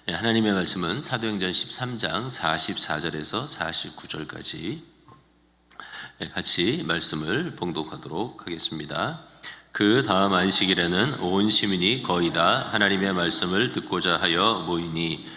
하나님의 말씀은 사도행전 13장 44절에서 49절까지 같이 말씀을 봉독하도록 하겠습니다. 그 다음 안식일에는 온 시민이 거의 다 하나님의 말씀을 듣고자 하여 모이니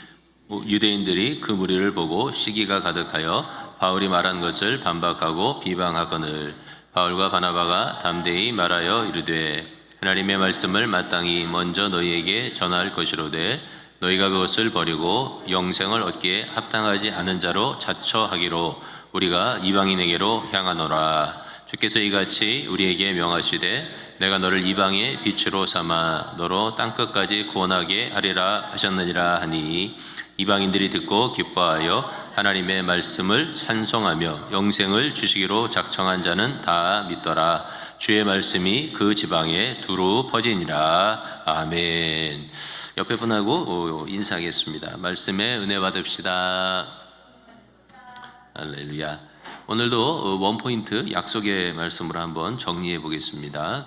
유대인들이 그 무리를 보고 시기가 가득하여 바울이 말한 것을 반박하고 비방하거늘 바울과 바나바가 담대히 말하여 이르되 하나님의 말씀을 마땅히 먼저 너희에게 전할 것이로되 너희가 그것을 버리고 영생을 얻기에 합당하지 않은 자로 자처하기로 우리가 이방인에게로 향하노라. 주께서 이같이 우리에게 명하시되 내가 너를 이방의 빛으로 삼아 너로 땅끝까지 구원하게 하리라 하셨느니라 하니 이방인들이 듣고 기뻐하여 하나님의 말씀을 찬송하며 영생을 주시기로 작정한 자는 다 믿더라. 주의 말씀이 그 지방에 두루 퍼지니라. 아멘. 옆에 분하고 인사하겠습니다. 말씀에 은혜 받읍시다. 할렐루야. 오늘도 원포인트 약속의 말씀으로 한번 정리해 보겠습니다.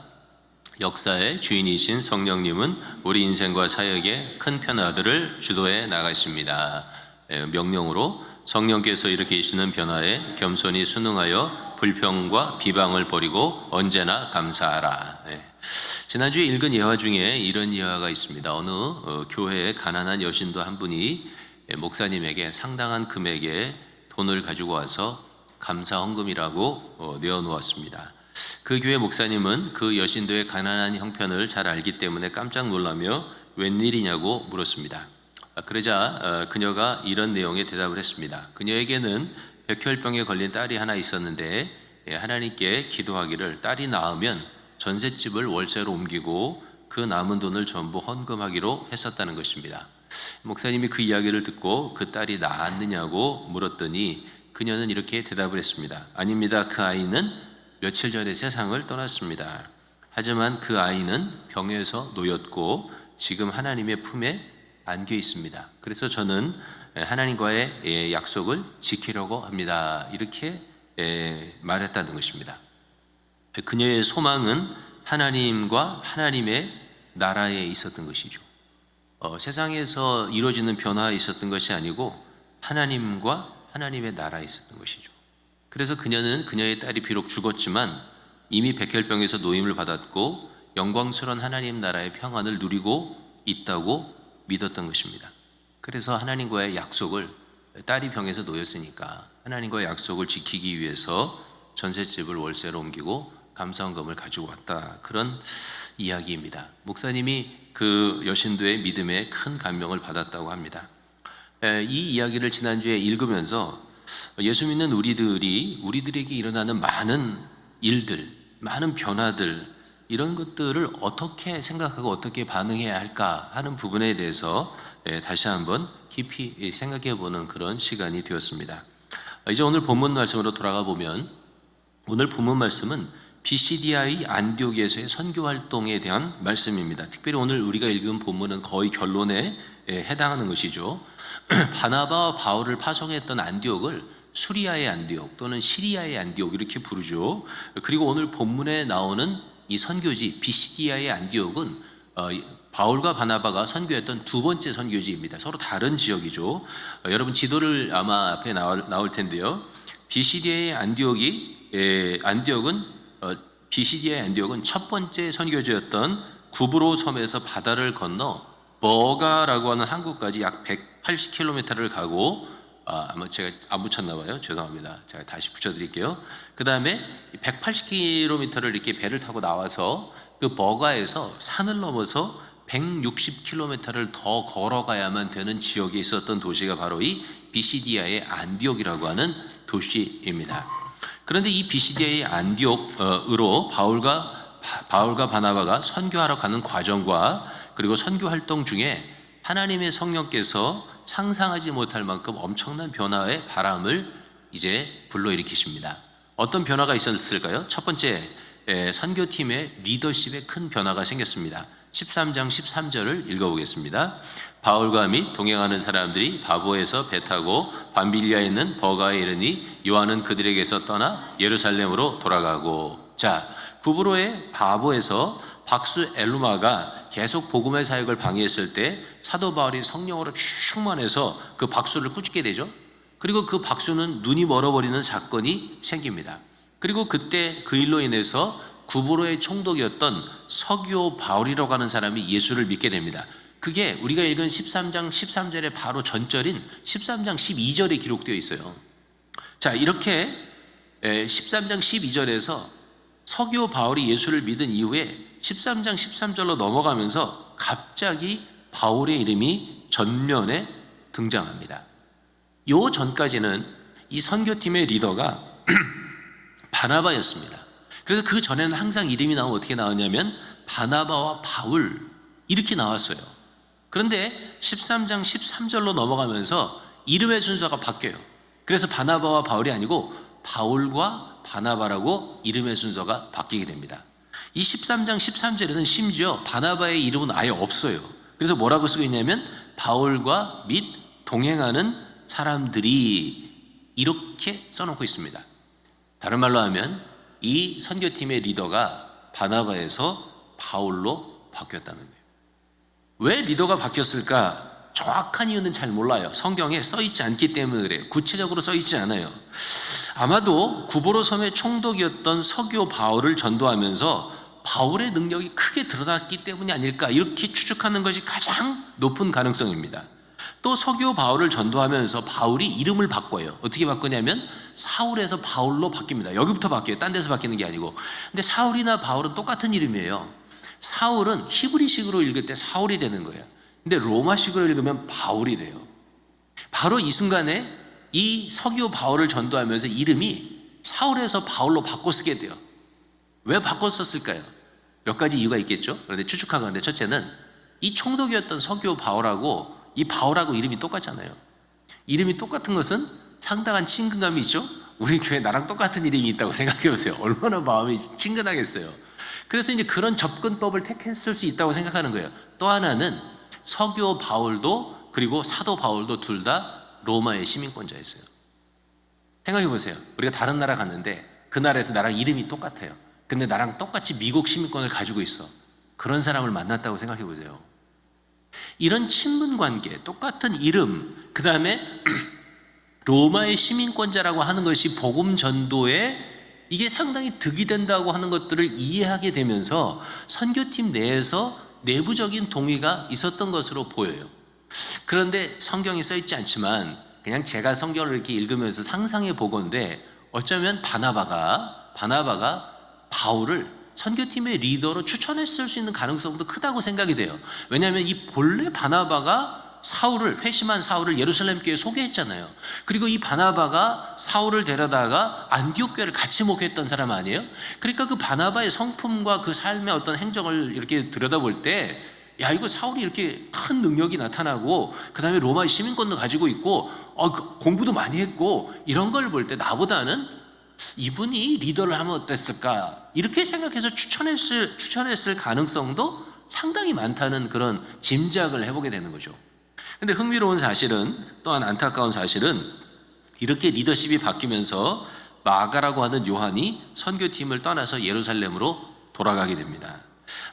역사의 주인이신 성령님은 우리 인생과 사역에 큰 변화들을 주도해 나가십니다. 명령으로 성령께서 일으키시는 변화에 겸손히 순응하여 불평과 비방을 버리고 언제나 감사하라. 지난주에 읽은 예화 중에 이런 예화가 있습니다. 어느 교회의 가난한 여신도 한 분이 목사님에게 상당한 금액의 돈을 가지고 와서 감사 헌금이라고 내어놓았습니다. 그 교회 목사님은 그 여신도의 가난한 형편을 잘 알기 때문에 깜짝 놀라며 웬일이냐고 물었습니다. 그러자 그녀가 이런 내용의 대답을 했습니다. 그녀에게는 백혈병에 걸린 딸이 하나 있었는데 하나님께 기도하기를 딸이 나으면 전셋집을 월세로 옮기고 그 남은 돈을 전부 헌금하기로 했었다는 것입니다. 목사님이 그 이야기를 듣고 그 딸이 나았느냐고 물었더니 그녀는 이렇게 대답을 했습니다. 아닙니다. 그 아이는 며칠 전에 세상을 떠났습니다. 하지만 그 아이는 병에서 놓였고 지금 하나님의 품에 안겨 있습니다. 그래서 저는 하나님과의 약속을 지키려고 합니다. 이렇게 말했다는 것입니다. 그녀의 소망은 하나님과 하나님의 나라에 있었던 것이죠. 세상에서 이루어지는 변화에 있었던 것이 아니고 하나님과 하나님의 나라에 있었던 것이죠. 그래서 그녀는 그녀의 딸이 비록 죽었지만 이미 백혈병에서 노임을 받았고 영광스러운 하나님 나라의 평안을 누리고 있다고 믿었던 것입니다. 그래서 하나님과의 약속을, 딸이 병에서 놓였으니까 하나님과의 약속을 지키기 위해서 전셋집을 월세로 옮기고 감사헌금을 가지고 왔다. 그런 이야기입니다. 목사님이 그 여신도의 믿음에 큰 감명을 받았다고 합니다. 이 이야기를 지난주에 읽으면서 예수 믿는 우리들에게 일어나는 많은 일들, 많은 변화들, 이런 것들을 어떻게 생각하고 어떻게 반응해야 할까 하는 부분에 대해서 다시 한번 깊이 생각해 보는 그런 시간이 되었습니다. 이제 오늘 본문 말씀으로 돌아가 보면 오늘 본문 말씀은 BCDI 안디옥에서의 선교 활동에 대한 말씀입니다. 특별히 오늘 우리가 읽은 본문은 거의 결론에 해당하는 것이죠. 바나바와 바울을 파송했던 안디옥을 수리아의 안디옥 또는 시리아의 안디옥 이렇게 부르죠. 그리고 오늘 본문에 나오는 이 선교지 BCDI의 안디옥은 바울과 바나바가 선교했던 두 번째 선교지입니다. 서로 다른 지역이죠. 여러분 지도를 아마 앞에 나올 텐데요. BCDI의 안디옥은 첫 번째 선교지였던 구브로 섬에서 바다를 건너 버가라고 하는 항구까지 약 180km를 가고 아마 제가 안 붙였나 봐요. 죄송합니다. 제가 다시 붙여드릴게요. 그 다음에 180km를 이렇게 배를 타고 나와서 그 버가에서 산을 넘어서 160km를 더 걸어가야만 되는 지역에 있었던 도시가 바로 이 BCDI의 안디옥이라고 하는 도시입니다. 그런데 이 BCDI의 안디옥으로 바울과 바나바가 선교하러 가는 과정과 그리고 선교 활동 중에 하나님의 성령께서 상상하지 못할 만큼 엄청난 변화의 바람을 이제 불러일으키십니다. 어떤 변화가 있었을까요? 첫 번째, 선교팀의 리더십에 큰 변화가 생겼습니다. 13장 13절을 읽어보겠습니다. 바울과 및 동행하는 사람들이 바보에서 배 타고 밤빌리아에 있는 버가에 이르니 요한은 그들에게서 떠나 예루살렘으로 돌아가고. 자, 구브로의 바보에서 박수 엘루마가 계속 복음의 사역을 방해했을 때 사도 바울이 성령으로 충만해서 그 박수를 꾸짖게 되죠. 그리고 그 박수는 눈이 멀어버리는 사건이 생깁니다. 그리고 그때 그 일로 인해서 구브로의 총독이었던 서기오 바울이라고 하는 사람이 예수를 믿게 됩니다. 그게 우리가 읽은 13장 13절의 바로 전절인 13장 12절에 기록되어 있어요. 자, 이렇게 13장 12절에서 서기오 바울이 예수를 믿은 이후에 13장 13절로 넘어가면서 갑자기 바울의 이름이 전면에 등장합니다. 요 전까지는 이 선교팀의 리더가 바나바였습니다. 그래서 그 전에는 항상 이름이 나오면 어떻게 나왔냐면 바나바와 바울 이렇게 나왔어요. 그런데 13장 13절로 넘어가면서 이름의 순서가 바뀌어요. 그래서 바나바와 바울이 아니고 바울과 바나바라고 이름의 순서가 바뀌게 됩니다. 이 13장 13절에는 심지어 바나바의 이름은 아예 없어요. 그래서 뭐라고 쓰고 있냐면 바울과 및 동행하는 사람들이 이렇게 써놓고 있습니다. 다른 말로 하면 이 선교팀의 리더가 바나바에서 바울로 바뀌었다는 거예요. 왜 리더가 바뀌었을까? 정확한 이유는 잘 몰라요. 성경에 써있지 않기 때문에 그래요. 구체적으로 써있지 않아요. 아마도 구브로 섬의 총독이었던 서기오 바울을 전도하면서 바울의 능력이 크게 드러났기 때문이 아닐까 이렇게 추측하는 것이 가장 높은 가능성입니다. 또 서기오 바울을 전도하면서 바울이 이름을 바꿔요. 어떻게 바꾸냐면 사울에서 바울로 바뀝니다. 여기부터 바뀌어요. 딴 데서 바뀌는 게 아니고. 근데 사울이나 바울은 똑같은 이름이에요. 사울은 히브리식으로 읽을 때 사울이 되는 거예요. 근데 로마식으로 읽으면 바울이 돼요. 바로 이 순간에 이 서기오 바울을 전도하면서 이름이 사울에서 바울로 바꿔 쓰게 돼요. 왜 바꿔 썼을까요? 몇 가지 이유가 있겠죠. 그런데 추측하건대 첫째는 이 총독이었던 서기오 바울하고 이 바울하고 이름이 똑같잖아요. 이름이 똑같은 것은 상당한 친근감이 있죠. 우리 교회 나랑 똑같은 이름이 있다고 생각해 보세요. 얼마나 마음이 친근하겠어요. 그래서 이제 그런 접근법을 택했을 수 있다고 생각하는 거예요. 또 하나는 서기오 바울도 그리고 사도 바울도 둘 다 로마의 시민권자였어요. 생각해 보세요. 우리가 다른 나라 갔는데 그 나라에서 나랑 이름이 똑같아요. 근데 나랑 똑같이 미국 시민권을 가지고 있어. 그런 사람을 만났다고 생각해 보세요. 이런 친분 관계, 똑같은 이름, 그 다음에 로마의 시민권자라고 하는 것이 복음 전도에 이게 상당히 득이 된다고 하는 것들을 이해하게 되면서 선교팀 내에서 내부적인 동의가 있었던 것으로 보여요. 그런데 성경이 써있지 않지만 그냥 제가 성경을 이렇게 읽으면서 상상해 보건대 어쩌면 바나바가 바울을 선교팀의 리더로 추천했을 수 있는 가능성도 크다고 생각이 돼요. 왜냐하면 이 본래 바나바가 회심한 사울을 예루살렘 교회에 소개했잖아요. 그리고 이 바나바가 사울을 데려다가 안디옥 교회를 같이 목회했던 사람 아니에요? 그러니까 그 바나바의 성품과 그 삶의 어떤 행적을 이렇게 들여다볼 때 야, 이거 사울이 이렇게 큰 능력이 나타나고 그 다음에 로마의 시민권도 가지고 있고 공부도 많이 했고 이런 걸 볼 때 나보다는 이분이 리더를 하면 어땠을까 이렇게 생각해서 추천했을 가능성도 상당히 많다는 그런 짐작을 해보게 되는 거죠. 근데 흥미로운 사실은 또한 안타까운 사실은 이렇게 리더십이 바뀌면서 마가라고 하는 요한이 선교팀을 떠나서 예루살렘으로 돌아가게 됩니다.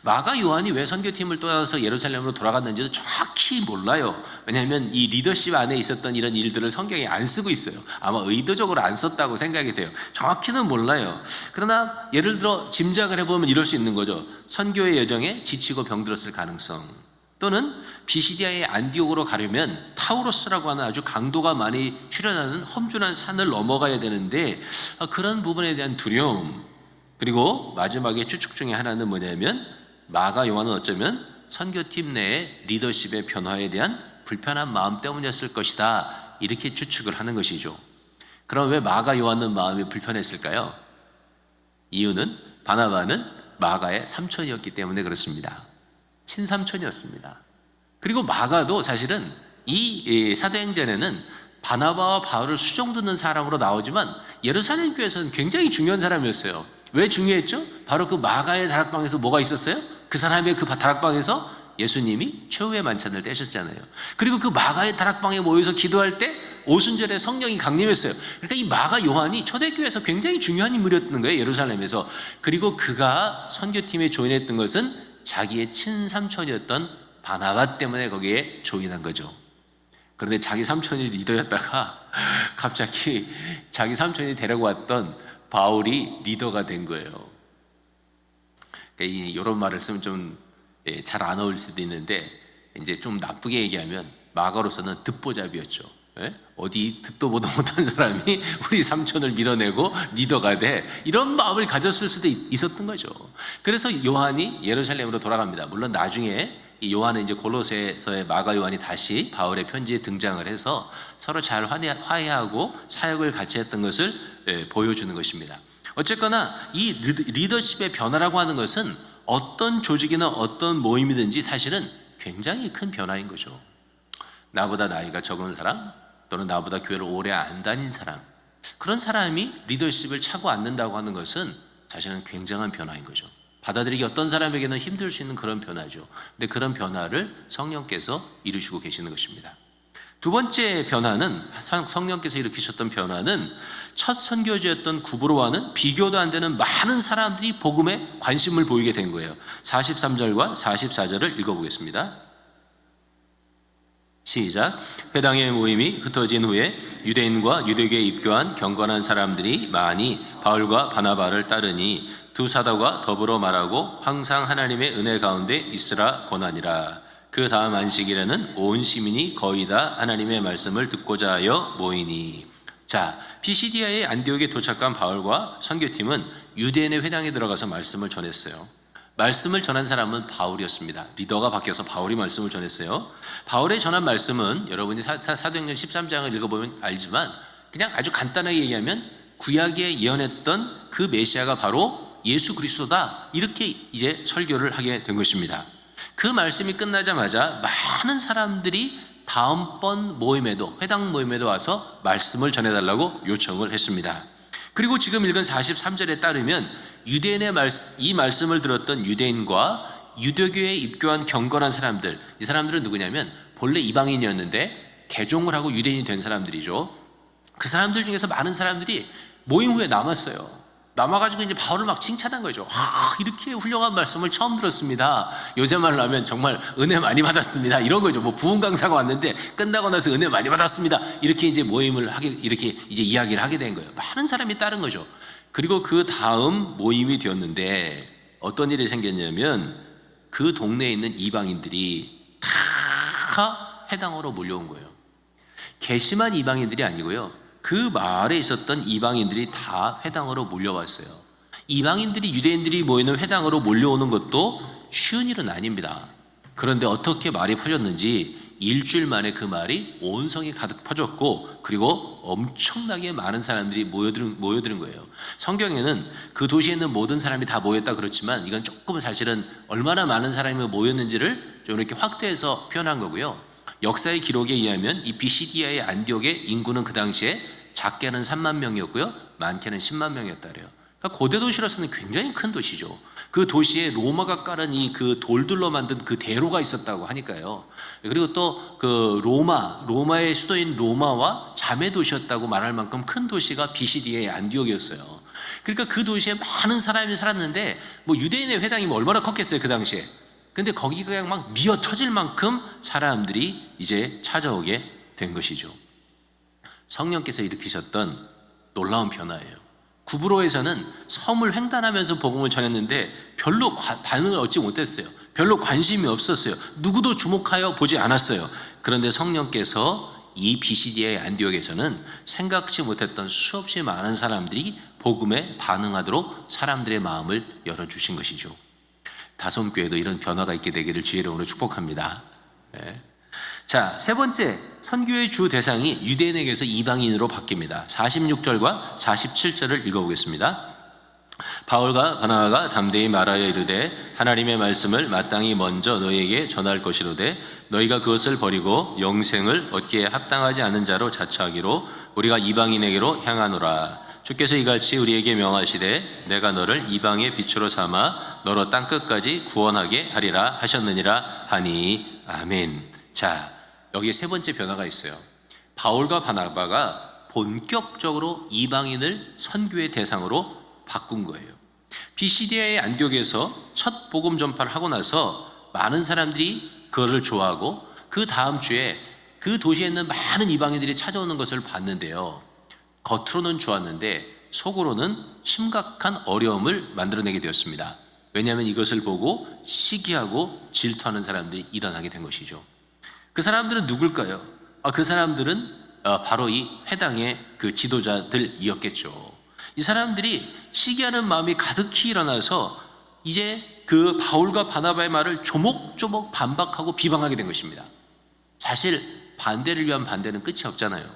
마가 요한이 왜 선교팀을 떠나서 예루살렘으로 돌아갔는지도 정확히 몰라요. 왜냐하면 이 리더십 안에 있었던 이런 일들을 성경에 안 쓰고 있어요. 아마 의도적으로 안 썼다고 생각이 돼요. 정확히는 몰라요. 그러나 예를 들어 짐작을 해보면 이럴 수 있는 거죠. 선교의 여정에 지치고 병들었을 가능성, 또는 비시디아의 안디옥으로 가려면 타우로스라고 하는 아주 강도가 많이 출현하는 험준한 산을 넘어가야 되는데 그런 부분에 대한 두려움, 그리고 마지막에 추측 중에 하나는 뭐냐면 마가 요한은 어쩌면 선교팀 내의 리더십의 변화에 대한 불편한 마음 때문이었을 것이다 이렇게 추측을 하는 것이죠. 그럼 왜 마가 요한은 마음이 불편했을까요? 이유는 바나바는 마가의 삼촌이었기 때문에 그렇습니다. 친삼촌이었습니다. 그리고 마가도 사실은 이 사도행전에는 바나바와 바울을 수종드는 사람으로 나오지만 예루살렘 교회에서는 굉장히 중요한 사람이었어요. 왜 중요했죠? 바로 그 마가의 다락방에서 뭐가 있었어요? 그 사람의 그 다락방에서 예수님이 최후의 만찬을 떼셨잖아요. 그리고 그 마가의 다락방에 모여서 기도할 때 오순절에 성령이 강림했어요. 그러니까 이 마가 요한이 초대교회에서 굉장히 중요한 인물이었던 거예요, 예루살렘에서. 그리고 그가 선교팀에 조인했던 것은 자기의 친삼촌이었던 바나바 때문에 거기에 조인한 거죠. 그런데 자기 삼촌이 리더였다가 갑자기 자기 삼촌이 데리고 왔던 바울이 리더가 된 거예요. 이런 말을 쓰면 좀 잘 안 어울릴 수도 있는데, 이제 좀 나쁘게 얘기하면 마가로서는 듣보잡이었죠. 어디 듣도 보도 못한 사람이 우리 삼촌을 밀어내고 리더가 돼, 이런 마음을 가졌을 수도 있었던 거죠. 그래서 요한이 예루살렘으로 돌아갑니다. 물론 나중에 이 요한은 이제 골로새서의 마가 요한이 다시 바울의 편지에 등장을 해서 서로 잘 화해하고 사역을 같이 했던 것을 보여주는 것입니다. 어쨌거나 이 리더십의 변화라고 하는 것은 어떤 조직이나 어떤 모임이든지 사실은 굉장히 큰 변화인 거죠. 나보다 나이가 적은 사람, 또는 나보다 교회를 오래 안 다닌 사람, 그런 사람이 리더십을 차고 앉는다고 하는 것은 사실은 굉장한 변화인 거죠. 받아들이기 어떤 사람에게는 힘들 수 있는 그런 변화죠. 근데 그런 변화를 성령께서 이루시고 계시는 것입니다. 두 번째 변화는, 성령께서 일으키셨던 변화는 첫 선교지였던 구브로와는 비교도 안 되는 많은 사람들이 복음에 관심을 보이게 된 거예요. 43절과 44절을 읽어보겠습니다. 시작. 회당의 모임이 흩어진 후에 유대인과 유대교에 입교한 경건한 사람들이 많이 바울과 바나바를 따르니 두 사도가 더불어 말하고 항상 하나님의 은혜 가운데 있으라 권하니라. 그 다음 안식일에는 온 시민이 거의 다 하나님의 말씀을 듣고자 하여 모이니. 자, 피시디아의 안디옥에 도착한 바울과 선교팀은 유대인의 회당에 들어가서 말씀을 전했어요. 말씀을 전한 사람은 바울이었습니다. 리더가 바뀌어서 바울이 말씀을 전했어요. 바울의 전한 말씀은 여러분이 사도행전 13장을 읽어보면 알지만, 그냥 아주 간단하게 얘기하면 구약에 예언했던 그 메시아가 바로 예수 그리스도다, 이렇게 이제 설교를 하게 된 것입니다. 그 말씀이 끝나자마자 많은 사람들이 다음번 모임에도, 회당 모임에도 와서 말씀을 전해달라고 요청을 했습니다. 그리고 지금 읽은 43절에 따르면 유대인의 이 말씀을 들었던 유대인과 유대교에 입교한 경건한 사람들, 이 사람들은 누구냐면 본래 이방인이었는데 개종을 하고 유대인이 된 사람들이죠. 그 사람들 중에서 많은 사람들이 모임 후에 남았어요. 남아가지고 이제 바울을 막 칭찬한 거죠. 이렇게 훌륭한 말씀을 처음 들었습니다. 요새 말로 하면 정말 은혜 많이 받았습니다, 이런 거죠. 뭐 부흥 강사가 왔는데 끝나고 나서 은혜 많이 받았습니다, 이렇게 이제 모임을 이렇게 이제 이야기를 하게 된 거예요. 많은 사람이 따른 거죠. 그리고 그 다음 모임이 되었는데 어떤 일이 생겼냐면 그 동네에 있는 이방인들이 다 회당으로 몰려온 거예요. 괘씸한 이방인들이 아니고요, 그 마을에 있었던 이방인들이 다 회당으로 몰려왔어요. 이방인들이, 유대인들이 모이는 회당으로 몰려오는 것도 쉬운 일은 아닙니다. 그런데 어떻게 말이 퍼졌는지 일주일 만에 그 말이 온 성이 가득 퍼졌고, 그리고 엄청나게 많은 사람들이 모여드는 거예요. 성경에는 그 도시에 있는 모든 사람이 다 모였다 그렇지만, 이건 조금 사실은 얼마나 많은 사람이 모였는지를 좀 이렇게 확대해서 표현한 거고요. 역사의 기록에 의하면 이 비시디아의 안디옥의 인구는 그 당시에 작게는 3만 명이었고요, 많게는 10만 명이었다 그래요. 그러니까 고대 도시로서는 굉장히 큰 도시죠. 그 도시에 로마가 깔은 이 그 돌들로 만든 그 대로가 있었다고 하니까요. 그리고 또 그 로마의 수도인 로마와 자매 도시였다고 말할 만큼 큰 도시가 비시디아의 안디옥이었어요. 그러니까 그 도시에 많은 사람이 살았는데, 뭐 유대인의 회당이 뭐 얼마나 컸겠어요 그 당시에. 근데 거기가 그냥 막 미어 터질 만큼 사람들이 이제 찾아오게 된 것이죠. 성령께서 일으키셨던 놀라운 변화예요. 구브로에서는 섬을 횡단하면서 복음을 전했는데 별로 반응을 얻지 못했어요. 별로 관심이 없었어요. 누구도 주목하여 보지 않았어요. 그런데 성령께서 이 비시디아의 안디옥에서는 생각지 못했던 수없이 많은 사람들이 복음에 반응하도록 사람들의 마음을 열어주신 것이죠. 다솜교회도 이런 변화가 있게 되기를 주의 이름으로 축복합니다. 네. 자, 세 번째, 선교의 주 대상이 유대인에게서 이방인으로 바뀝니다. 46절과 47절을 읽어보겠습니다. 바울과 바나바가 담대히 말하여 이르되 하나님의 말씀을 마땅히 먼저 너희에게 전할 것이로되 너희가 그것을 버리고 영생을 얻기에 합당하지 않은 자로 자처하기로 우리가 이방인에게로 향하노라. 주께서 이같이 우리에게 명하시되 내가 너를 이방의 빛으로 삼아 너로 땅끝까지 구원하게 하리라 하셨느니라 하니. 아멘. 자, 여기에 세 번째 변화가 있어요. 바울과 바나바가 본격적으로 이방인을 선교의 대상으로 바꾼 거예요. 비시디아의 안디옥에서 첫 복음 전파를 하고 나서 많은 사람들이 그거를 좋아하고 그 다음 주에 그 도시에 있는 많은 이방인들이 찾아오는 것을 봤는데요. 겉으로는 좋았는데 속으로는 심각한 어려움을 만들어내게 되었습니다. 왜냐하면 이것을 보고 시기하고 질투하는 사람들이 일어나게 된 것이죠. 그 사람들은 누굴까요? 그 사람들은 바로 이 회당의 그 지도자들이었겠죠. 이 사람들이 시기하는 마음이 가득히 일어나서 이제 그 바울과 바나바의 말을 조목조목 반박하고 비방하게 된 것입니다. 사실 반대를 위한 반대는 끝이 없잖아요.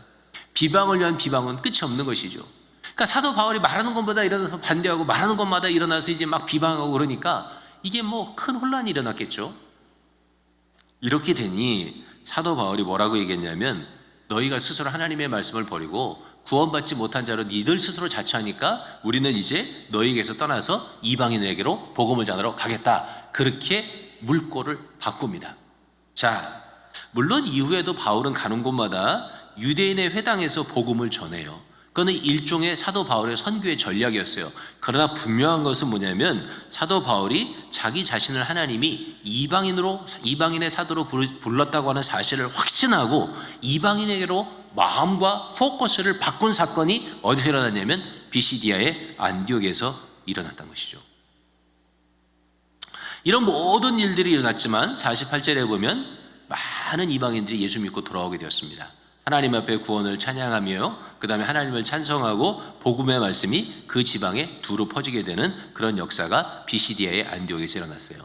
비방을 위한 비방은 끝이 없는 것이죠. 그러니까 사도 바울이 말하는 것보다 일어나서 반대하고 말하는 것마다 일어나서 이제 막 비방하고 그러니까 이게 뭐 큰 혼란이 일어났겠죠. 이렇게 되니 사도 바울이 뭐라고 얘기했냐면 너희가 스스로 하나님의 말씀을 버리고 구원받지 못한 자로 니들 스스로 자처하니까 우리는 이제 너희에게서 떠나서 이방인에게로 복음을 전하러 가겠다. 그렇게 물꼬를 바꿉니다. 자, 물론 이후에도 바울은 가는 곳마다 유대인의 회당에서 복음을 전해요. 그거는 일종의 사도 바울의 선교의 전략이었어요. 그러나 분명한 것은 뭐냐면 사도 바울이 자기 자신을 하나님이 이방인의 사도로 불렀다고 하는 사실을 확신하고 이방인에게로 마음과 포커스를 바꾼 사건이 어디서 일어났냐면 비시디아의 안디옥에서 일어났던 것이죠. 이런 모든 일들이 일어났지만 48절에 보면 많은 이방인들이 예수 믿고 돌아오게 되었습니다. 하나님 앞에 구원을 찬양하며 그 다음에 하나님을 찬송하고 복음의 말씀이 그 지방에 두루 퍼지게 되는 그런 역사가 비시디아의 안디옥에서 일어났어요.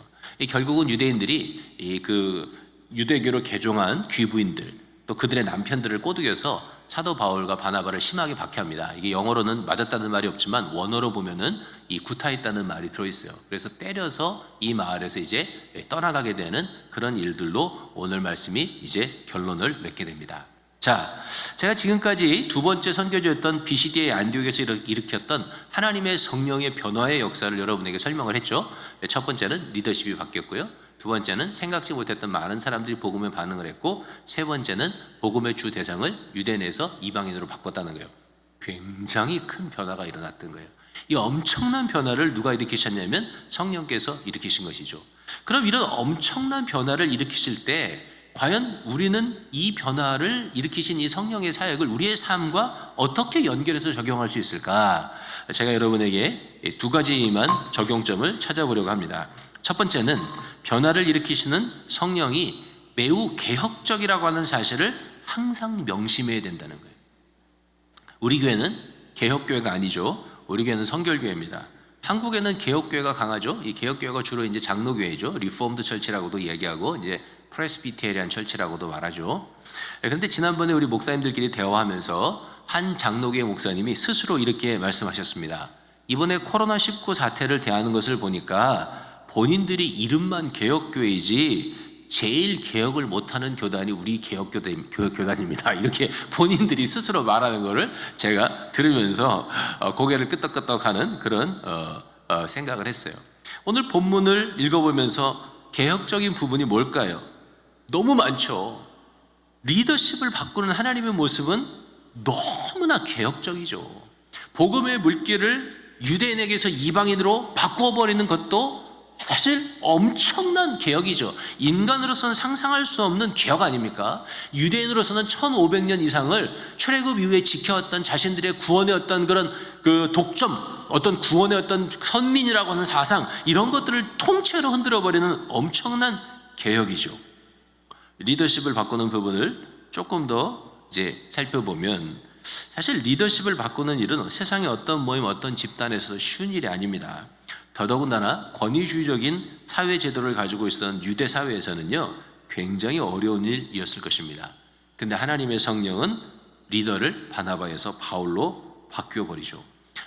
결국은 유대인들이 그 유대교로 개종한 귀부인들 또 그들의 남편들을 꼬드겨서 사도 바울과 바나바를 심하게 박해합니다. 이게 영어로는 맞았다는 말이 없지만 원어로 보면은 이 구타했다는 말이 들어있어요. 그래서 때려서 이 마을에서 이제 떠나가게 되는 그런 일들로 오늘 말씀이 이제 결론을 맺게 됩니다. 자, 제가 지금까지 두 번째 선교지였던 비시디아의 안디옥에서 일으켰던 하나님의 성령의 변화의 역사를 여러분에게 설명을 했죠. 첫 번째는 리더십이 바뀌었고요. 두 번째는 생각지 못했던 많은 사람들이 복음에 반응을 했고, 세 번째는 복음의 주 대상을 유대 내에서 이방인으로 바꿨다는 거예요. 굉장히 큰 변화가 일어났던 거예요. 이 엄청난 변화를 누가 일으키셨냐면 성령께서 일으키신 것이죠. 그럼 이런 엄청난 변화를 일으키실 때 과연 우리는 이 변화를 일으키신 이 성령의 사역을 우리의 삶과 어떻게 연결해서 적용할 수 있을까? 제가 여러분에게 두 가지만 적용점을 찾아보려고 합니다. 첫 번째는 변화를 일으키시는 성령이 매우 개혁적이라고 하는 사실을 항상 명심해야 된다는 거예요. 우리 교회는 개혁교회가 아니죠. 우리 교회는 성결교회입니다. 한국에는 개혁교회가 강하죠. 이 개혁교회가 주로 이제 장로교회죠. 리포엄드 철치라고도 얘기하고 이제 프레스비테리안 철치라고도 말하죠. 그런데 지난번에 우리 목사님들끼리 대화하면서 한 장로교회 목사님이 스스로 이렇게 말씀하셨습니다. 이번에 코로나19 사태를 대하는 것을 보니까 본인들이 이름만 개혁교회이지 제일 개혁을 못하는 교단이 우리 교단입니다. 이렇게 본인들이 스스로 말하는 것을 제가 들으면서 고개를 끄덕끄덕하는 그런 생각을 했어요. 오늘 본문을 읽어보면서 개혁적인 부분이 뭘까요? 너무 많죠. 리더십을 바꾸는 하나님의 모습은 너무나 개혁적이죠. 복음의 물길을 유대인에게서 이방인으로 바꾸어버리는 것도 사실 엄청난 개혁이죠. 인간으로서는 상상할 수 없는 개혁 아닙니까? 유대인으로서는 1500년 이상을 출애굽 이후에 지켜왔던 자신들의 구원의 어떤 그런 그 독점, 어떤 구원의 어떤 선민이라고 하는 사상, 이런 것들을 통째로 흔들어버리는 엄청난 개혁이죠. 리더십을 바꾸는 부분을 조금 더 이제 살펴보면 사실 리더십을 바꾸는 일은 세상의 어떤 모임, 어떤 집단에서 쉬운 일이 아닙니다. 더더군다나 권위주의적인 사회 제도를 가지고 있었던 유대 사회에서는요 굉장히 어려운 일이었을 것입니다. 근데 하나님의 성령은 리더를 바나바에서 바울로 바뀌어 버리죠.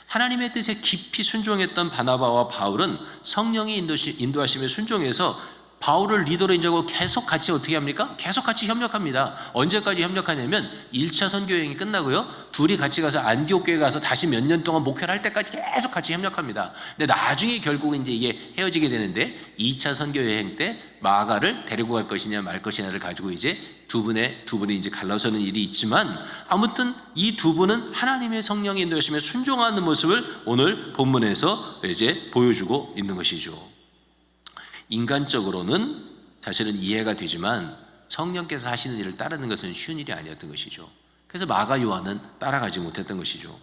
하나님의 뜻에 깊이 순종했던 바나바와 바울은 성령의 인도하심에 순종해서 바울을 리더로 인정하고 계속 같이 어떻게 합니까? 계속 같이 협력합니다. 언제까지 협력하냐면 1차 선교 여행이 끝나고요, 둘이 같이 가서 안디옥 교회 가서 다시 몇 년 동안 목회를 할 때까지 계속 같이 협력합니다. 근데 나중에 결국은 이제 이게 헤어지게 되는데, 2차 선교 여행 때 마가를 데리고 갈 것이냐 말 것이냐를 가지고 이제 두 분이 이제 갈라서는 일이 있지만, 아무튼 이 두 분은 하나님의 성령의 인도하심에 순종하는 모습을 오늘 본문에서 이제 보여주고 있는 것이죠. 인간적으로는 사실은 이해가 되지만 성령께서 하시는 일을 따르는 것은 쉬운 일이 아니었던 것이죠. 그래서 마가 요한은 따라가지 못했던 것이죠.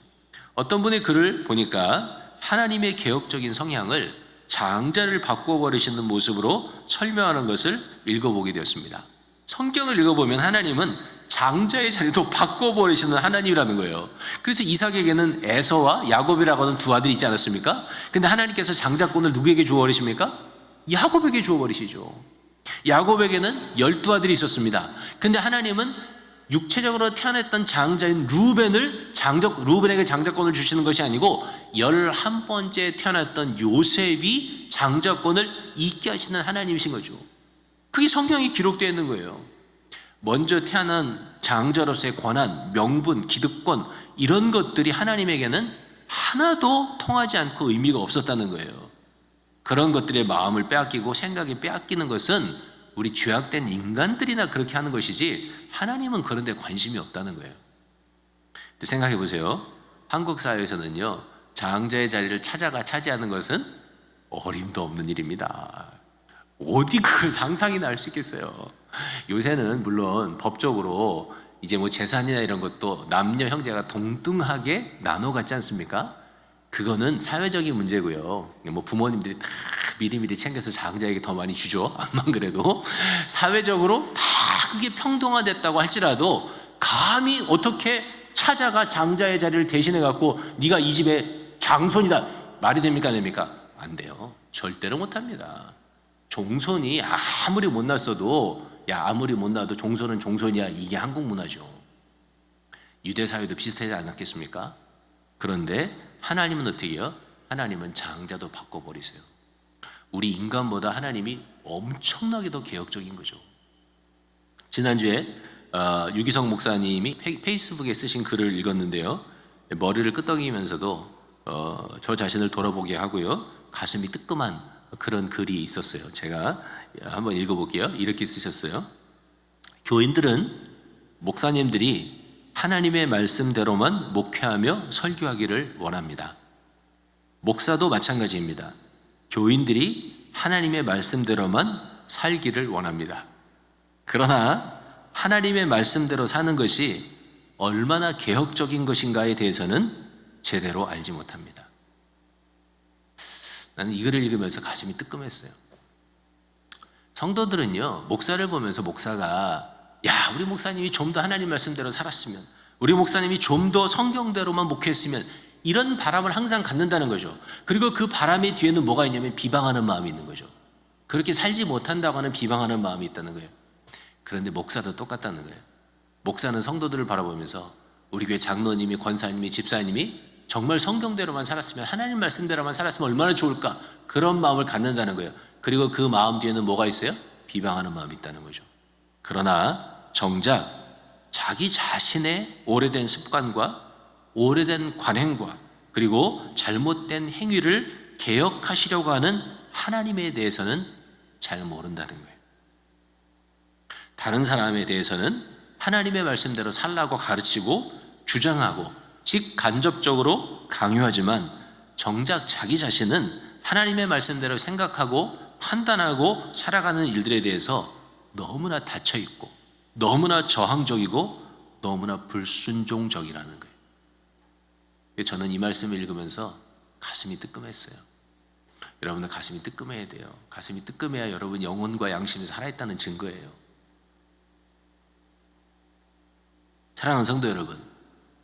어떤 분의 글을 보니까 하나님의 개혁적인 성향을 장자를 바꾸어 버리시는 모습으로 설명하는 것을 읽어보게 되었습니다. 성경을 읽어보면 하나님은 장자의 자리도 바꿔버리시는 하나님이라는 거예요. 그래서 이삭에게는 에서와 야곱이라고 하는 두 아들이 있지 않았습니까? 근데 하나님께서 장자권을 누구에게 주어버리십니까? 야곱에게 주어버리시죠. 야곱에게는 12아들이 있었습니다. 근데 하나님은 육체적으로 태어났던 장자인 루벤에게 장자권을 주시는 것이 아니고 11번째 태어났던 요셉이 장자권을 잇게 하시는 하나님이신 거죠. 그게 성경에 기록되어 있는 거예요. 먼저 태어난 장자로서의 권한, 명분, 기득권, 이런 것들이 하나님에게는 하나도 통하지 않고 의미가 없었다는 거예요. 그런 것들의 마음을 빼앗기고 생각이 빼앗기는 것은 우리 죄악된 인간들이나 그렇게 하는 것이지, 하나님은 그런 데 관심이 없다는 거예요. 근데 생각해 보세요. 한국 사회에서는요, 장자의 자리를 찾아가 차지하는 것은 어림도 없는 일입니다. 어디 그걸 상상이나 할 수 있겠어요. 요새는 물론 법적으로 이제 뭐 재산이나 이런 것도 남녀 형제가 동등하게 나눠 갖지 않습니까? 그거는 사회적인 문제고요. 뭐 부모님들이 다 미리미리 챙겨서 장자에게 더 많이 주죠. 암만 그래도 사회적으로 다 그게 평등화됐다고 할지라도 감히 어떻게 찾아가 장자의 자리를 대신해 갖고 네가 이 집의 장손이다, 말이 됩니까? 안 됩니까? 안 돼요. 절대로 못합니다. 종손이 아무리 못났어도, 아무리 못나도 종손은 종손이야, 이게 한국 문화죠. 유대 사회도 비슷하지 않았겠습니까? 그런데 하나님은 어떻게 해요? 하나님은 장자도 바꿔버리세요. 우리 인간보다 하나님이 엄청나게 더 개혁적인 거죠. 지난주에 유기성 목사님이 페이스북에 쓰신 글을 읽었는데요, 머리를 끄덕이면서도 저 자신을 돌아보게 하고요, 가슴이 뜨끔한 그런 글이 있었어요. 제가 한번 읽어볼게요. 이렇게 쓰셨어요. 교인들은 목사님들이 하나님의 말씀대로만 목회하며 설교하기를 원합니다. 목사도 마찬가지입니다. 교인들이 하나님의 말씀대로만 살기를 원합니다. 그러나 하나님의 말씀대로 사는 것이 얼마나 개혁적인 것인가에 대해서는 제대로 알지 못합니다. 나는 이 글을 읽으면서 가슴이 뜨끔했어요. 성도들은요, 목사를 보면서 목사가 우리 목사님이 좀 더 하나님 말씀대로 살았으면, 우리 목사님이 좀 더 성경대로만 목회했으면, 이런 바람을 항상 갖는다는 거죠. 그리고 그 바람의 뒤에는 뭐가 있냐면 비방하는 마음이 있는 거죠. 그렇게 살지 못한다고 하는 비방하는 마음이 있다는 거예요. 그런데 목사도 똑같다는 거예요. 목사는 성도들을 바라보면서 우리 교회 장로님이, 권사님이, 집사님이 정말 성경대로만 살았으면, 하나님 말씀대로만 살았으면 얼마나 좋을까, 그런 마음을 갖는다는 거예요. 그리고 그 마음 뒤에는 뭐가 있어요? 비방하는 마음이 있다는 거죠. 그러나 정작 자기 자신의 오래된 습관과 오래된 관행과 그리고 잘못된 행위를 개혁하시려고 하는 하나님에 대해서는 잘 모른다는 거예요. 다른 사람에 대해서는 하나님의 말씀대로 살라고 가르치고 주장하고 직간접적으로 강요하지만, 정작 자기 자신은 하나님의 말씀대로 생각하고 판단하고 살아가는 일들에 대해서 너무나 닫혀있고 너무나 저항적이고 너무나 불순종적이라는 거예요. 저는 이 말씀을 읽으면서 가슴이 뜨끔했어요. 여러분들 가슴이 뜨끔해야 돼요. 가슴이 뜨끔해야 여러분 영혼과 양심이 살아있다는 증거예요. 사랑하는 성도 여러분,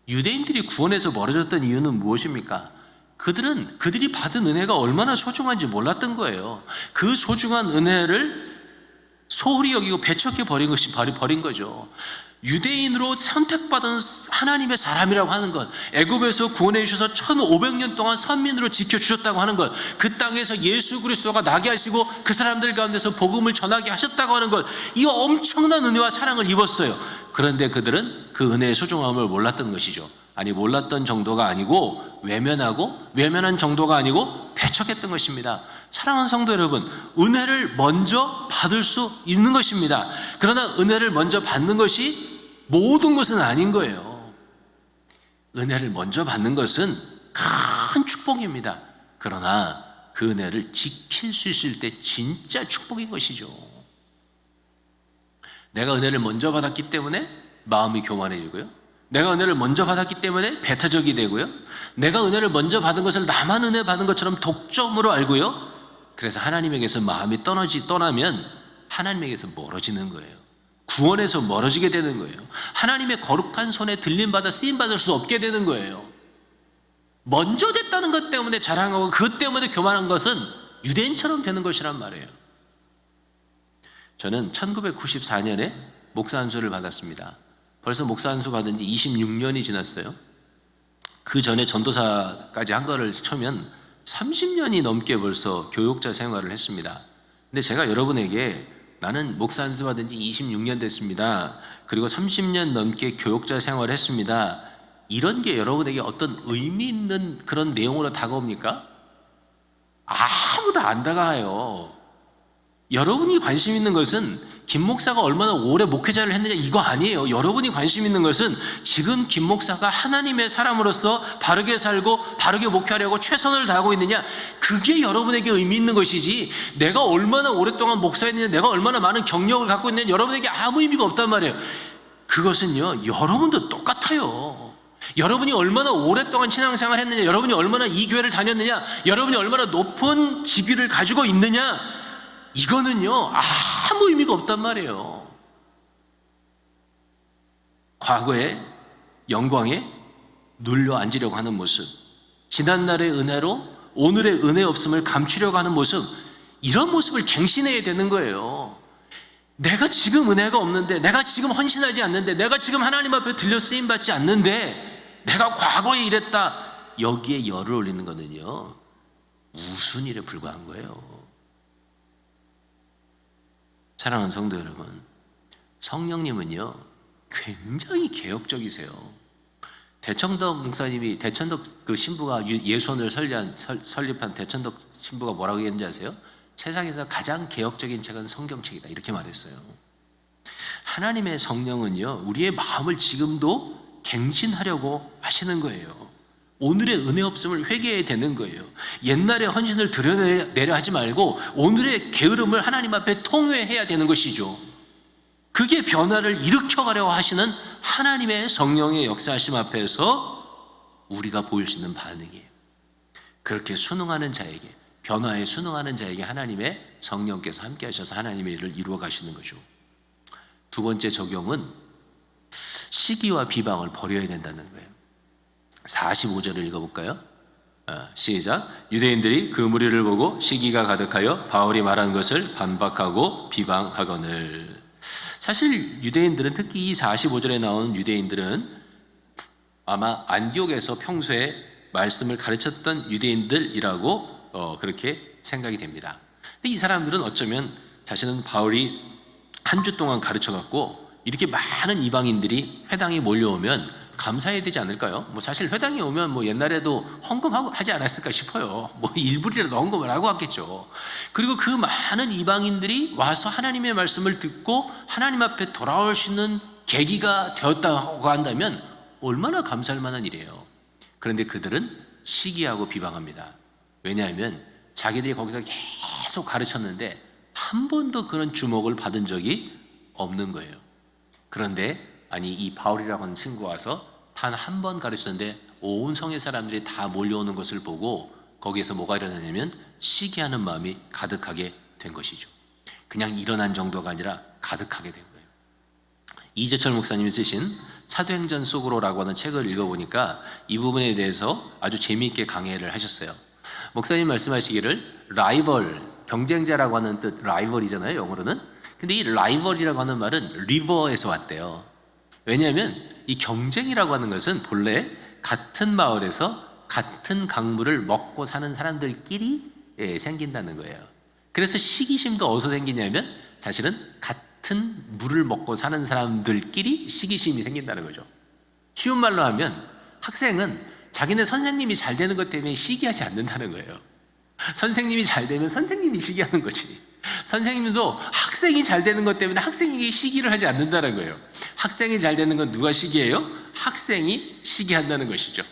유대인들이 구원에서 멀어졌던 이유는 무엇입니까? 그들이 받은 은혜가 얼마나 소중한지 몰랐던 거예요. 그 소중한 은혜를 소홀히 여기고 배척해 버린 거죠. 유대인으로 선택받은 하나님의 사람이라고 하는 것, 애굽에서 구원해 주셔서 1500년 동안 선민으로 지켜주셨다고 하는 것, 그 땅에서 예수 그리스도가 나게 하시고 그 사람들 가운데서 복음을 전하게 하셨다고 하는 것, 이 엄청난 은혜와 사랑을 입었어요. 그런데 그들은 그 은혜의 소중함을 몰랐던 것이죠. 아니, 몰랐던 정도가 아니고 외면한 정도가 아니고 배척했던 것입니다. 사랑하는 성도 여러분, 은혜를 먼저 받을 수 있는 것입니다. 그러나 은혜를 먼저 받는 것이 모든 것은 아닌 거예요. 은혜를 먼저 받는 것은 큰 축복입니다. 그러나 그 은혜를 지킬 수 있을 때 진짜 축복인 것이죠. 내가 은혜를 먼저 받았기 때문에 마음이 교만해지고요, 내가 은혜를 먼저 받았기 때문에 배타적이 되고요, 내가 은혜를 먼저 받은 것을 나만 은혜 받은 것처럼 독점으로 알고요, 그래서 하나님에게서 마음이 떠나면 하나님에게서 멀어지는 거예요. 구원에서 멀어지게 되는 거예요. 하나님의 거룩한 손에 들림받아 쓰임받을 수 없게 되는 거예요. 먼저 됐다는 것 때문에 자랑하고 그것 때문에 교만한 것은 유대인처럼 되는 것이란 말이에요. 저는 1994년에 목사 안수를 받았습니다. 벌써 목사 안수 받은 지 26년이 지났어요. 그 전에 전도사까지 한 거를 쳐면 30년이 넘게 벌써 교육자 생활을 했습니다. 근데 제가 여러분에게 나는 목사 안수 받은 지 26년 됐습니다, 그리고 30년 넘게 교육자 생활을 했습니다, 이런 게 여러분에게 어떤 의미 있는 그런 내용으로 다가옵니까? 아무도 안 다가와요. 여러분이 관심 있는 것은 김 목사가 얼마나 오래 목회자를 했느냐 이거 아니에요. 여러분이 관심 있는 것은 지금 김 목사가 하나님의 사람으로서 바르게 살고 바르게 목회하려고 최선을 다하고 있느냐, 그게 여러분에게 의미 있는 것이지, 내가 얼마나 오랫동안 목사했느냐, 내가 얼마나 많은 경력을 갖고 있느냐, 여러분에게 아무 의미가 없단 말이에요. 그것은요, 여러분도 똑같아요. 여러분이 얼마나 오랫동안 신앙생활 했느냐, 여러분이 얼마나 이 교회를 다녔느냐, 여러분이 얼마나 높은 직위를 가지고 있느냐, 이거는요 아무 의미가 없단 말이에요. 과거의 영광에 눌려 앉으려고 하는 모습, 지난날의 은혜로 오늘의 은혜 없음을 감추려고 하는 모습, 이런 모습을 갱신해야 되는 거예요. 내가 지금 은혜가 없는데, 내가 지금 헌신하지 않는데, 내가 지금 하나님 앞에 들려 쓰임받지 않는데, 내가 과거에 이랬다, 여기에 열을 올리는 거는요 우스운 일에 불과한 거예요. 사랑하는 성도 여러분, 성령님은요 굉장히 개혁적이세요. 대천덕 목사님이, 대천덕 그 신부가 예수원을 설립한 대천덕 신부가 뭐라고 했는지 아세요? 세상에서 가장 개혁적인 책은 성경책이다, 이렇게 말했어요. 하나님의 성령은요 우리의 마음을 지금도 갱신하려고 하시는 거예요. 오늘의 은혜 없음을 회개해야 되는 거예요. 옛날의 헌신을 드러내려 하지 말고 오늘의 게으름을 하나님 앞에 통회해야 되는 것이죠. 그게 변화를 일으켜가려고 하시는 하나님의 성령의 역사하심 앞에서 우리가 보일 수 있는 반응이에요. 그렇게 순응하는 자에게, 변화에 순응하는 자에게 하나님의 성령께서 함께 하셔서 하나님의 일을 이루어 가시는 거죠. 두 번째 적용은 시기와 비방을 버려야 된다는 거예요. 45절을 읽어볼까요? 시작. 유대인들이 그 무리를 보고 시기가 가득하여 바울이 말한 것을 반박하고 비방하거늘. 사실 유대인들은, 특히 이 45절에 나오는 유대인들은 아마 안디옥에서 평소에 말씀을 가르쳤던 유대인들이라고 그렇게 생각이 됩니다. 근데 이 사람들은 어쩌면 자신은 바울이 한 주 동안 가르쳐갖고 이렇게 많은 이방인들이 회당에 몰려오면 감사해야 되지 않을까요? 사실 회당에 오면 옛날에도 헌금하고 하지 않았을까 싶어요. 일부리라도 헌금을 하고 왔겠죠. 그리고 그 많은 이방인들이 와서 하나님의 말씀을 듣고 하나님 앞에 돌아올 수 있는 계기가 되었다고 한다면 얼마나 감사할 만한 일이에요. 그런데 그들은 시기하고 비방합니다. 왜냐하면 자기들이 거기서 계속 가르쳤는데 한 번도 그런 주목을 받은 적이 없는 거예요. 그런데 이 바울이라고 하는 친구가 와서 단 한 번 가르쳤는데 온 성의 사람들이 다 몰려오는 것을 보고 거기에서 뭐가 일어나냐면 시기하는 마음이 가득하게 된 것이죠. 그냥 일어난 정도가 아니라 가득하게 된 거예요. 이재철 목사님이 쓰신 사도행전 속으로라고 하는 책을 읽어보니까 이 부분에 대해서 아주 재미있게 강해를 하셨어요. 목사님 말씀하시기를 라이벌, 경쟁자라고 하는 뜻, 라이벌이잖아요 영어로는. 근데 이 라이벌이라고 하는 말은 리버에서 왔대요. 왜냐하면 이 경쟁이라고 하는 것은 본래 같은 마을에서 같은 강물을 먹고 사는 사람들끼리 생긴다는 거예요. 그래서 시기심도 어디서 생기냐면 사실은 같은 물을 먹고 사는 사람들끼리 시기심이 생긴다는 거죠. 쉬운 말로 하면 학생은 자기네 선생님이 잘 되는 것 때문에 시기하지 않는다는 거예요. 선생님이 잘 되면 선생님이 시기하는 거지. 선생님도 학생이 잘 되는 것 때문에 학생에게 시기를 하지 않는다는 거예요. 학생이 잘 되는 건 누가 시기해요? 학생이 시기한다는 것이죠.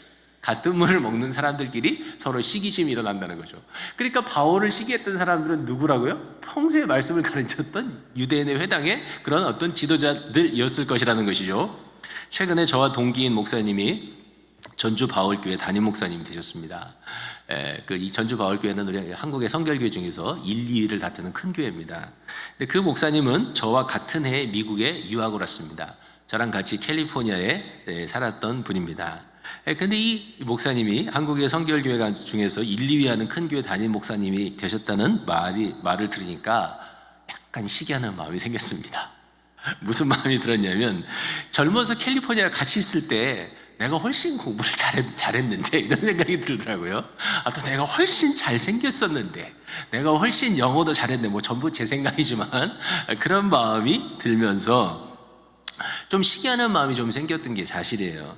같은 물을 먹는 사람들끼리 서로 시기심이 일어난다는 거죠. 그러니까 바울을 시기했던 사람들은 누구라고요? 평소에 말씀을 가르쳤던 유대인의 회당의 그런 어떤 지도자들이었을 것이라는 것이죠. 최근에 저와 동기인 목사님이 전주 바울교회 담임 목사님이 되셨습니다. 이 전주 바울교회는 우리 한국의 성결교회 중에서 1, 2위를 다투는 큰 교회입니다. 근데 그 목사님은 저와 같은 해에 미국에 유학을 왔습니다. 저랑 같이 캘리포니아에 살았던 분입니다. 근데 이 목사님이 한국의 성결교회 중에서 1, 2위 하는 큰 교회 담임 목사님이 되셨다는 말을 들으니까 약간 시기하는 마음이 생겼습니다. 무슨 마음이 들었냐면 젊어서 캘리포니아에 같이 있을 때 내가 훨씬 공부를 잘했는데 이런 생각이 들더라고요. 또 내가 훨씬 잘생겼었는데 내가 훨씬 영어도 잘했는데 뭐 전부 제 생각이지만 그런 마음이 들면서 좀 시기하는 마음이 좀 생겼던 게 사실이에요.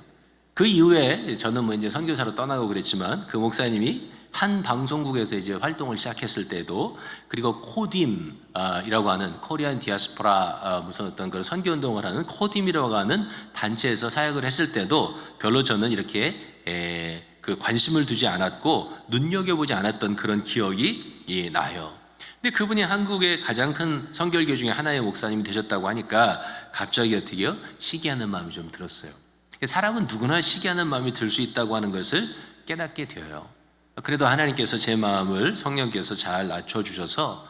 그 이후에 저는 뭐 이제 선교사로 떠나고 그랬지만 그 목사님이 한 방송국에서 이제 활동을 시작했을 때도 그리고 코딤이라고 하는 코리안 디아스포라 무슨 어떤 그런 선교 운동을 하는 코딤이라고 하는 단체에서 사역을 했을 때도 별로 저는 이렇게 그 관심을 두지 않았고 눈여겨보지 않았던 그런 기억이 나요. 근데 그분이 한국의 가장 큰 선결교 중에 하나의 목사님이 되셨다고 하니까 갑자기 어떻게요? 시기하는 마음이 좀 들었어요. 사람은 누구나 시기하는 마음이 들 수 있다고 하는 것을 깨닫게 되어요. 그래도 하나님께서 제 마음을 성령께서 잘 낮춰주셔서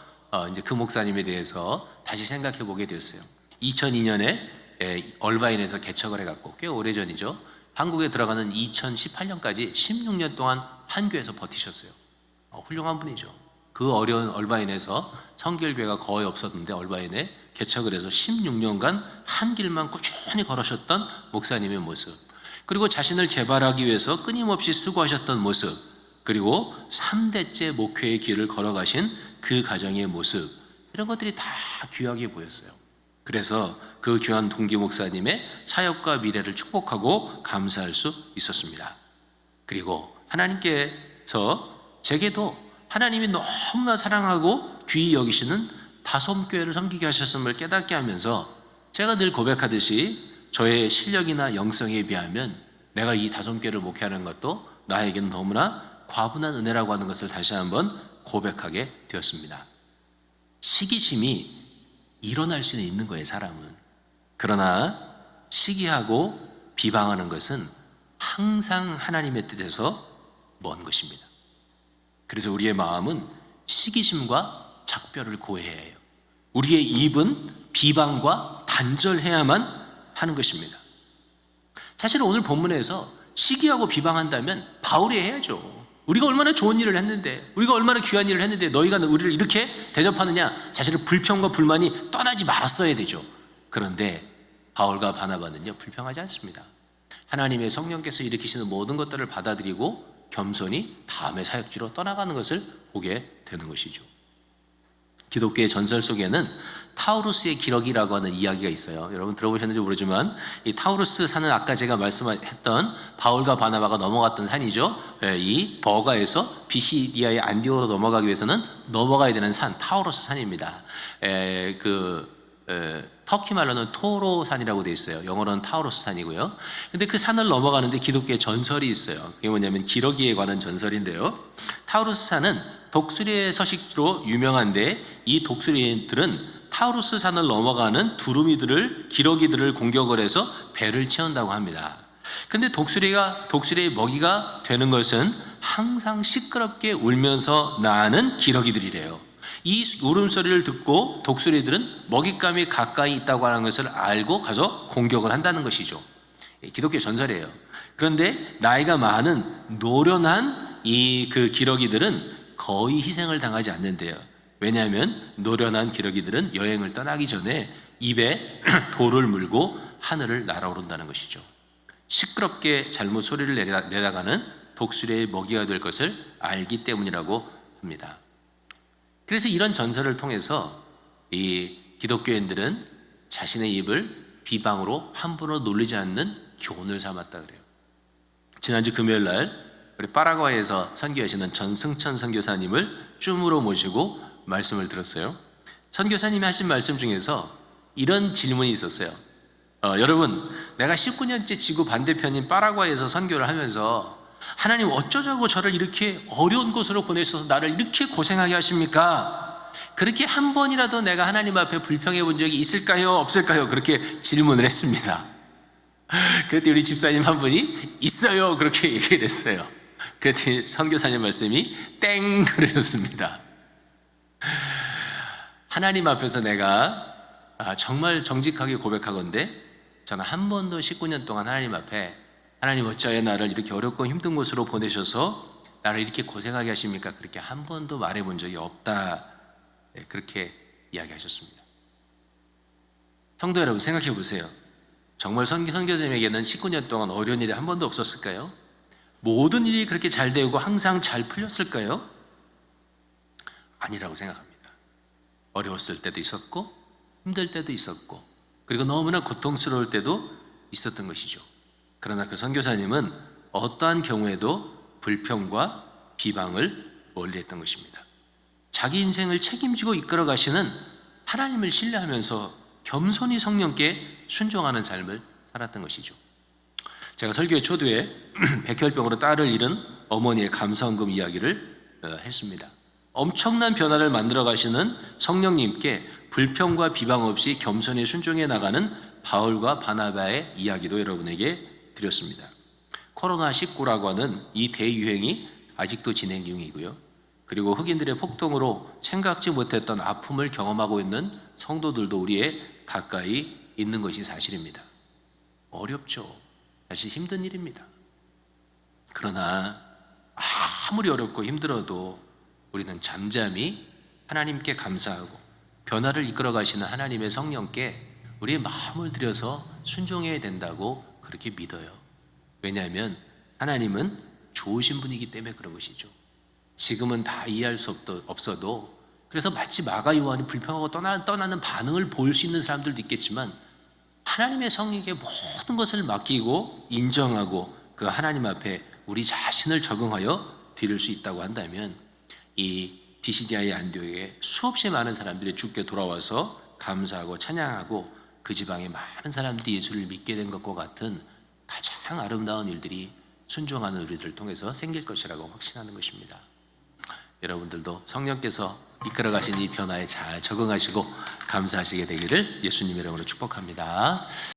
이제 그 목사님에 대해서 다시 생각해 보게 되었어요. 2002년에 얼바인에서 개척을 해갖고 꽤 오래전이죠. 한국에 들어가는 2018년까지 16년 동안 한 교회에서 버티셨어요. 훌륭한 분이죠. 그 어려운 얼바인에서 성결교회가 거의 없었는데 얼바인에 개척을 해서 16년간 한 길만 꾸준히 걸으셨던 목사님의 모습, 그리고 자신을 개발하기 위해서 끊임없이 수고하셨던 모습, 그리고 3대째 목회의 길을 걸어가신 그 가정의 모습, 이런 것들이 다 귀하게 보였어요. 그래서 그 귀한 동기 목사님의 사역과 미래를 축복하고 감사할 수 있었습니다. 그리고 하나님께서 제게도 하나님이 너무나 사랑하고 귀히 여기시는 다솜교회를 섬기게 하셨음을 깨닫게 하면서 제가 늘 고백하듯이 저의 실력이나 영성에 비하면 내가 이 다솜교회를 목회하는 것도 나에게는 너무나 과분한 은혜라고 하는 것을 다시 한번 고백하게 되었습니다. 시기심이 일어날 수는 있는 거예요, 사람은. 그러나 시기하고 비방하는 것은 항상 하나님의 뜻에서 먼 것입니다. 그래서 우리의 마음은 시기심과 작별을 고해야 해요. 우리의 입은 비방과 단절해야만 하는 것입니다. 사실 오늘 본문에서 시기하고 비방한다면 바울이 해야죠. 우리가 얼마나 좋은 일을 했는데, 우리가 얼마나 귀한 일을 했는데 너희가 우리를 이렇게 대접하느냐, 사실은 불평과 불만이 떠나지 말았어야 되죠. 그런데 바울과 바나바는요, 불평하지 않습니다. 하나님의 성령께서 일으키시는 모든 것들을 받아들이고 겸손히 다음의 사역지로 떠나가는 것을 보게 되는 것이죠. 기독교의 전설 속에는 타우루스의 기러기라고 하는 이야기가 있어요. 여러분 들어보셨는지 모르지만 이 타우루스 산은 아까 제가 말씀했던 바울과 바나바가 넘어갔던 산이죠. 이 버가에서 비시디아의 안디오로 넘어가기 위해서는 넘어가야 되는 산, 타우루스 산입니다. 터키 말로는 토로산이라고 되어 있어요. 영어로는 타우루스 산이고요. 근데 그 산을 넘어가는데 기독교의 전설이 있어요. 그게 뭐냐면 기러기에 관한 전설인데요. 타우루스 산은 독수리의 서식지로 유명한데 이 독수리들은 타우루스 산을 넘어가는 두루미들을, 기러기들을 공격을 해서 배를 채운다고 합니다. 근데 독수리의 먹이가 되는 것은 항상 시끄럽게 울면서 나는 기러기들이래요. 이 울음소리를 듣고 독수리들은 먹잇감이 가까이 있다고 하는 것을 알고 가서 공격을 한다는 것이죠. 기독교 전설이에요. 그런데 나이가 많은 노련한 그 기러기들은 거의 희생을 당하지 않는데요. 왜냐하면 노련한 기러기들은 여행을 떠나기 전에 입에 돌을 물고 하늘을 날아오른다는 것이죠. 시끄럽게 잘못 소리를 내다가는 독수리의 먹이가 될 것을 알기 때문이라고 합니다. 그래서 이런 전설을 통해서 이 기독교인들은 자신의 입을 비방으로 함부로 놀리지 않는 교훈을 삼았다 그래요. 지난주 금요일 날 우리 파라과이에서 선교하시는 전승천 선교사님을 줌으로 모시고 말씀을 들었어요. 선교사님이 하신 말씀 중에서 이런 질문이 있었어요. 여러분, 내가 19년째 지구 반대편인 파라과이에서 선교를 하면서 하나님 어쩌자고 저를 이렇게 어려운 곳으로 보내셔서 나를 이렇게 고생하게 하십니까? 그렇게 한 번이라도 내가 하나님 앞에 불평해 본 적이 있을까요? 없을까요? 그렇게 질문을 했습니다. 그랬더니 우리 집사님 한 분이 있어요, 그렇게 얘기를 했어요. 그랬더니 선교사님 말씀이 땡 그러셨습니다. 하나님 앞에서 내가 정말 정직하게 고백하건대 저는 한 번도 19년 동안 하나님 앞에 하나님 어찌하여 나를 이렇게 어렵고 힘든 곳으로 보내셔서 나를 이렇게 고생하게 하십니까? 그렇게 한 번도 말해본 적이 없다, 그렇게 이야기하셨습니다. 성도 여러분, 생각해 보세요. 정말 선교사님에게는 19년 동안 어려운 일이 한 번도 없었을까요? 모든 일이 그렇게 잘 되고 항상 잘 풀렸을까요? 아니라고 생각합니다. 어려웠을 때도 있었고 힘들 때도 있었고 그리고 너무나 고통스러울 때도 있었던 것이죠. 그러나 그 선교사님은 어떠한 경우에도 불평과 비방을 멀리했던 것입니다. 자기 인생을 책임지고 이끌어 가시는 하나님을 신뢰하면서 겸손히 성령께 순종하는 삶을 살았던 것이죠. 제가 설교의 초두에 백혈병으로 딸을 잃은 어머니의 감사헌금 이야기를 했습니다. 엄청난 변화를 만들어 가시는 성령님께 불평과 비방 없이 겸손히 순종해 나가는 바울과 바나바의 이야기도 여러분에게 드렸습니다. 코로나19라고 하는 이 대유행이 아직도 진행 중이고요. 그리고 흑인들의 폭동으로 생각지 못했던 아픔을 경험하고 있는 성도들도 우리의 가까이 있는 것이 사실입니다. 어렵죠. 사실 힘든 일입니다. 그러나 아무리 어렵고 힘들어도 우리는 잠잠히 하나님께 감사하고 변화를 이끌어 가시는 하나님의 성령께 우리의 마음을 들여서 순종해야 된다고 그렇게 믿어요. 왜냐하면 하나님은 좋으신 분이기 때문에 그런 것이죠. 지금은 다 이해할 수 없어도 그래서 마치 마가 요한이 불평하고 떠나는 반응을 볼 수 있는 사람들도 있겠지만 하나님의 성령에게 모든 것을 맡기고 인정하고 그 하나님 앞에 우리 자신을 적응하여 드릴 수 있다고 한다면 이 비시디아의 안디옥에 수없이 많은 사람들이 주께 돌아와서 감사하고 찬양하고 그 지방에 많은 사람들이 예수를 믿게 된 것과 같은 가장 아름다운 일들이 순종하는 우리들을 통해서 생길 것이라고 확신하는 것입니다. 여러분들도 성령께서 이끌어 가신 이 변화에 잘 적응하시고 감사하시게 되기를 예수님의 이름으로 축복합니다.